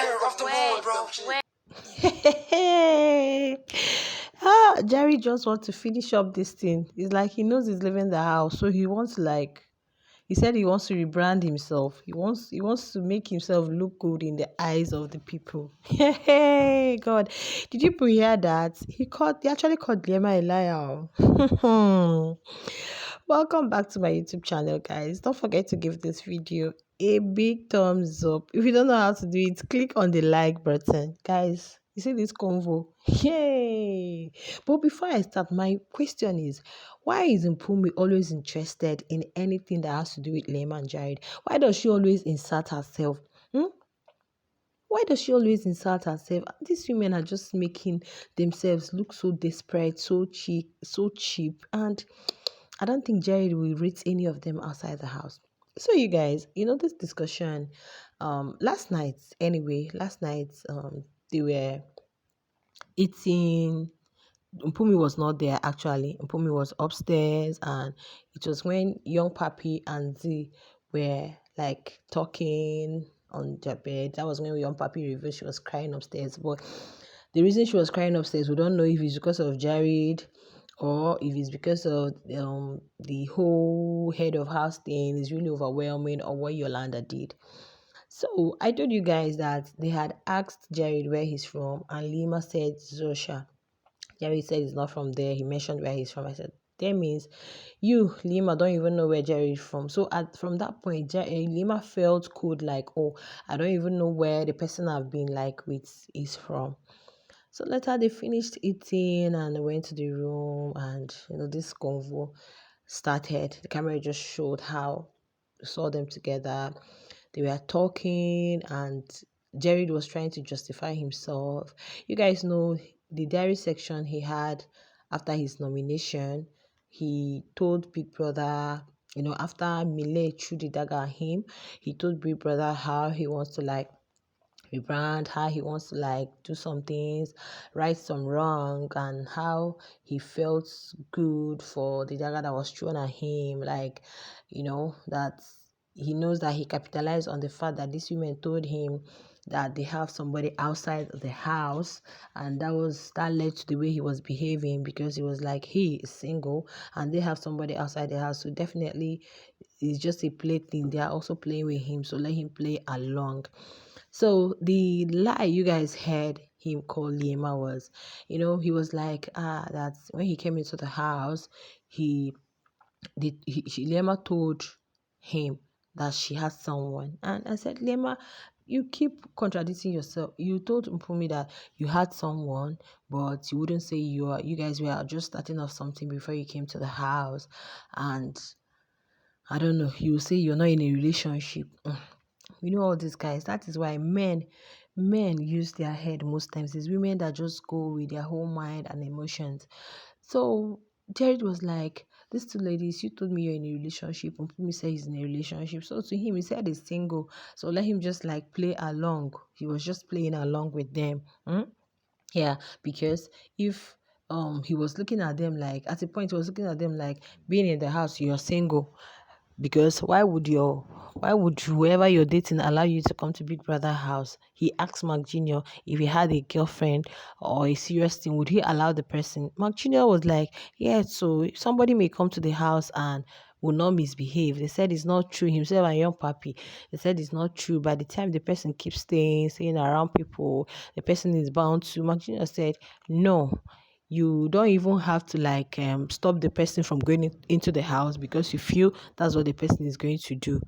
off the board, bro. Jerry just wants to finish up this thing. It's like he knows he's leaving the house, so he wants to he said he wants to rebrand himself. He wants to make himself look good in the eyes of the people. Hey God. Did you hear that? He actually called Liema a liar. Welcome back to my YouTube channel, guys. Don't forget to give this video a big thumbs up. If you don't know how to do it, click on the like button. Guys, you see this convo? Yay! But before I start, my question is, why is Mpumi always interested in anything that has to do with Liema and Jared? Why does she always insert herself? Hmm? Why does she always insult herself? These women are just making themselves look so desperate, so cheap. And I don't think Jared will rate any of them outside the house. So you guys, this discussion, last night, they were eating. Mpumi was not there actually. Mpumi was upstairs, and it was when Youngpapi and Z were like talking on their bed. That was when Youngpapi revealed she was crying upstairs. But the reason she was crying upstairs, we don't know if it's because of Jared or if it's because of the whole head of house thing is really overwhelming, or what Yolanda did. So I told you guys that they had asked Jared where he's from, and Liema said Zosha. Jerry said he's not from there. He mentioned where he's from. I said, that means you, Lima, don't even know where Jerry is from. So from that point, Lima felt cold, like, oh, I don't even know where the person I've been like with is from. So later they finished eating and went to the room, and this convo started. The camera just showed how we saw them together. They were talking, and Jared was trying to justify himself. You guys know the diary section he had after his nomination. He told Big Brother, after Mile threw the dagger at him, he told Big Brother how he wants to rebrand, how he wants to do some things, right some wrong, and how he felt good for the dagger that was thrown at him. That he knows that he capitalized on the fact that these women told him that they have somebody outside the house, and that led to the way he was behaving, because he was like, he is single and they have somebody outside the house, so definitely it's just a play thing. They are also playing with him, so let him play along. So the lie you guys heard him call Liema was, he was like, that when he came into the house, Liema told him that she had someone. And I said, Liema, you keep contradicting yourself. You told Mpumi that you had someone, but you wouldn't say you guys were just starting off something before you came to the house. And I don't know, you say you're not in a relationship. All these guys. That is why men use their head most times. It's women that just go with their whole mind and emotions. So Jared was like, these two ladies, you told me you're in a relationship, and Pumi said he's in a relationship. So to him, he said he's single. So let him just play along. He was just playing along with them. Yeah, because if he was looking at them at a point he was looking at them like, being in the house, you're single. Because why would whoever you're dating allow you to come to Big Brother house? He asked Mark Jr. if he had a girlfriend or a serious thing, would he allow the person? Mark Jr. was like, yeah, so somebody may come to the house and will not misbehave. They said it's not true. Himself and Youngpapi, they said it's not true. By the time the person keeps staying around people, the person is bound to. Mark Jr. said, no, you don't even have to stop the person from going into the house because you feel that's what the person is going to do.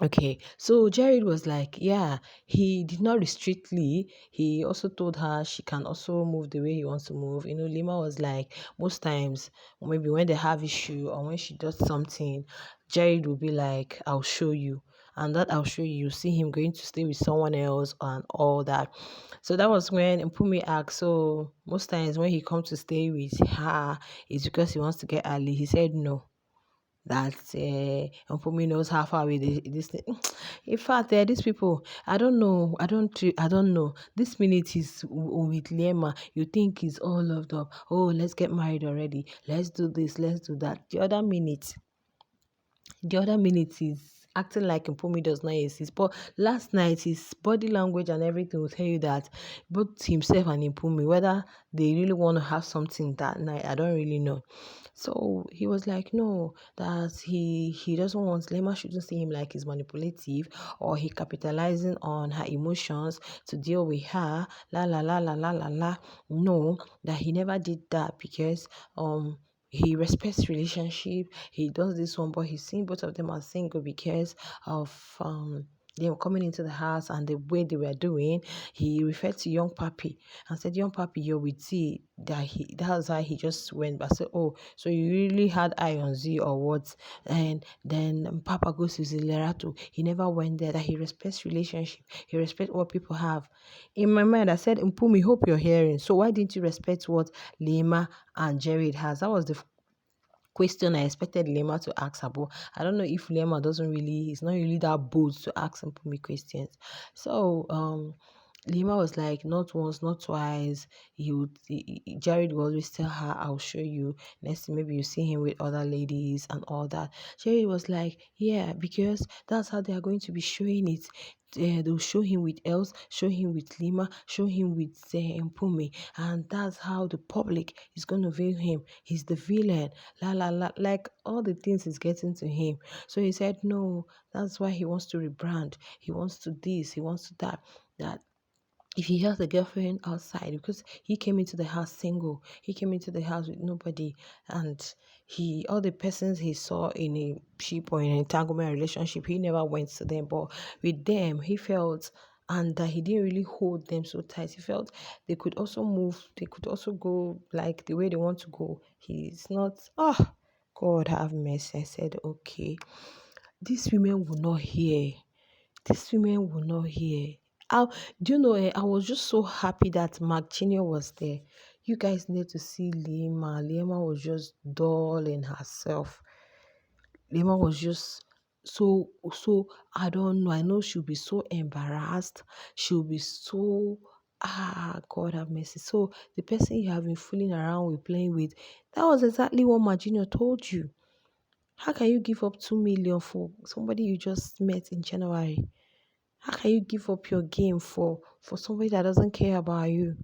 Okay, so Jared was like, yeah, he did not restrict Lee. He also told her she can also move the way he wants to move. Lima was like, most times, maybe when they have issue or when she does something, Jared will be like, I'll show you. And that I'll show you, see him going to stay with someone else and all that. So that was when Mpumi asked, so most times when he comes to stay with her, it's because he wants to get early. He said no, that Mpumi knows how far away this thing. In fact, these people, I don't know. I don't know. This minute is with Liema. You think he's all loved up. Oh, let's get married already. Let's do this. Let's do that. The other minute is acting like Mpumi does not exist. But last night, his body language and everything will tell you that both himself and Mpumi, whether they really want to have something that night, I don't really know. So he was like, no, that he doesn't want Liema shouldn't see him like he's manipulative or he capitalizing on her emotions to deal with her. La la la la la la la. No, that he never did that because he respects relationship. He does this one, but he's seeing both of them as single because of they were coming into the house and the way they were doing. He referred to Youngpapi and said, Youngpapi, you're with Z. That's why he just went. But I said, oh, so you really had eye on Z or what? And then Papa goes to Zilerato. He never went there. That he respects relationship. He respects what people have. In my mind, I said, Mpumi, hope you're hearing. So why didn't you respect what Liema and Jared has? That was the question I expected Liema to ask her, but I don't know if Liema doesn't really, he's not really that bold to ask Mpumi questions. So Liema was like, not once, not twice. Jared will always tell her, I'll show you. Next thing, maybe you see him with other ladies and all that. Jared was like, yeah, because that's how they are going to be showing it. They'll show him with Els, show him with Liema, show him with Mpumi, and that's how the public is going to view him. He's the villain, la la la, like all the things is getting to him. So he said, no, that's why he wants to rebrand. He wants to this, he wants to that. That if he has a girlfriend outside, because he came into the house single, he came into the house with nobody, and all the persons he saw in a ship or in an entanglement relationship, he never went to them, but with them he felt, and that he didn't really hold them so tight. He felt they could also move, they could also go like the way they want to go. He's not, God have mercy. I said, okay, these women will not hear. These women will not hear. I, do you know, I was just so happy that Mark Jr. was there. You guys need to see Liema. Liema was just dull in herself. Liema was just so, I don't know. I know she'll be so embarrassed. She'll be so, God have mercy. So the person you have been fooling around with, playing with, that was exactly what Mark Jr. told you. How can you give up 2 million for somebody you just met in January? How can you give up your game for somebody that doesn't care about you?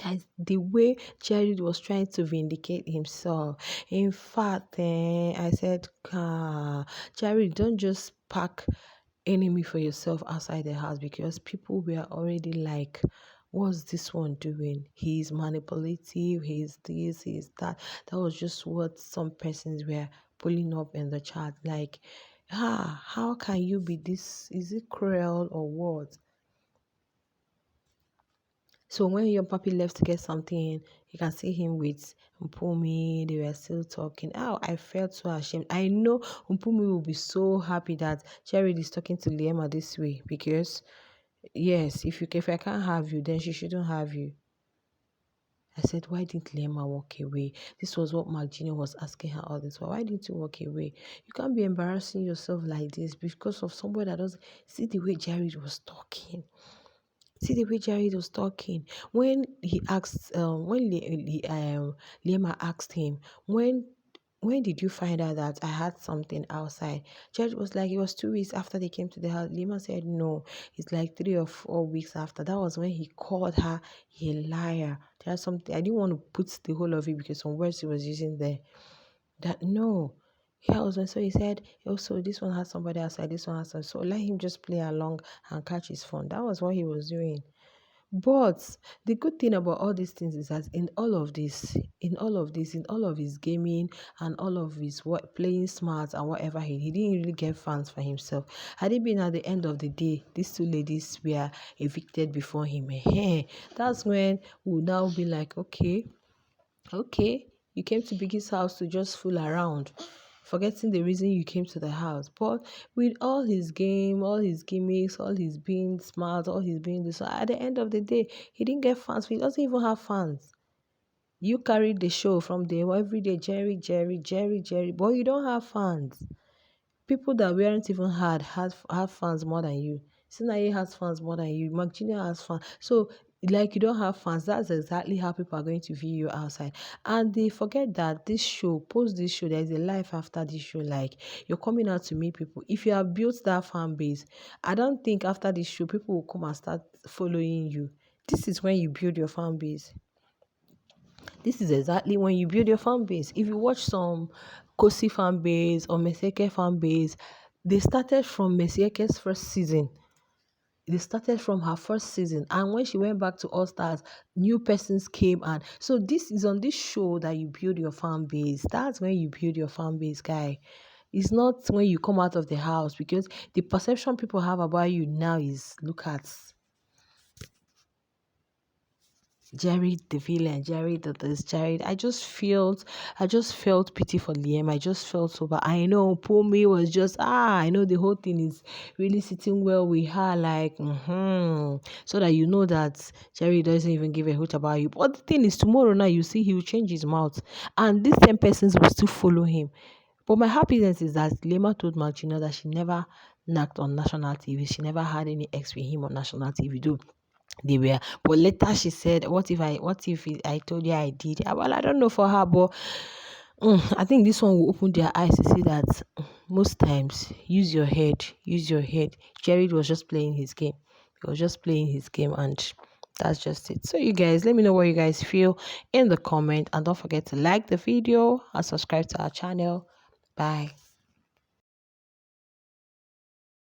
Guys, the way Jared was trying to vindicate himself. In fact, I said, Jared, don't just pack enemy for yourself outside the house, because people were already like, what's this one doing? He's manipulative, he's this, he's that. That was just what some persons were pulling up in the chat. Like, how can you be this? Is it cruel or what? So when your puppy left to get something, you can see him with Mpumi. They were still talking. Oh, I felt so ashamed. I know Mpumi will be so happy that Jared is talking to Liema this way, because yes, if I can't have you, then she shouldn't have you. I said, why didn't Liema walk away? This was what Mark Jr. was asking her all this while. Why didn't you walk away? You can't be embarrassing yourself like this because of somebody that doesn't see the way Jared was talking. See the way Jared was talking when he asked, Liema asked him, when did you find out that I had something outside? Jared was like, it was 2 weeks after they came to the house. Liema said, no, it's like 3 or 4 weeks after. That was when he called her a liar. There's something, I didn't want to put the whole of it because some words he was using there. That no. Yeah, also, so he said, also, this one has somebody outside, this one has somebody. So let him just play along and catch his phone. That was what he was doing. But the good thing about all these things is that in all of this, in all of his gaming and all of his playing smart and whatever, he didn't really get fans for himself. Had it been at the end of the day, these two ladies were evicted before him, that's when we would now be like, okay, you came to Biggie's house to just fool around, forgetting the reason you came to the house. But with all his game, all his gimmicks, all his being smart, all his being this, at the end of the day, he didn't get fans. He doesn't even have fans. You carried the show from there every day, Jerry, but you don't have fans. People that weren't even had fans more than you. Sinaye has fans more than you. Mark Jr. has fans. So like you don't have fans. That's exactly how people are going to view you outside. And they forget that this show, post this show, there's a life after this show. Like, you're coming out to meet people. If you have built that fan base, I don't think after this show people will come and start following you. This is when you build your fan base. This is exactly when you build your fan base. If you watch some Kosi fan base or Mesieke fan base, they started from Mesieke's first season. They started from her first season, and when she went back to All Stars, new persons came. And so this is on this show that you build your fan base. That's when you build your fan base, guy. It's not when you come out of the house, because the perception people have about you now is, look at Jerry the villain, Jerry the this, Jerry. I just felt pity for Liam. I just felt so bad. I know Mpumi was just I know the whole thing is really sitting well with her, like so that you know that Jerry doesn't even give a hoot about you. But the thing is, tomorrow night you see he will change his mouth, and these 10 persons will still follow him. But my happiness is that Liema told Martina that she never knocked on national TV. She never had any ex with him on national TV. Do they were, but later she said, what if I told you I did? Well, I don't know for her, but I think this one will open their eyes to see that most times, use your head. Jared was just playing his game. He was just playing his game, and that's just it. So you guys, let me know what you guys feel in the comment, and don't forget to like the video and subscribe to our channel. Bye.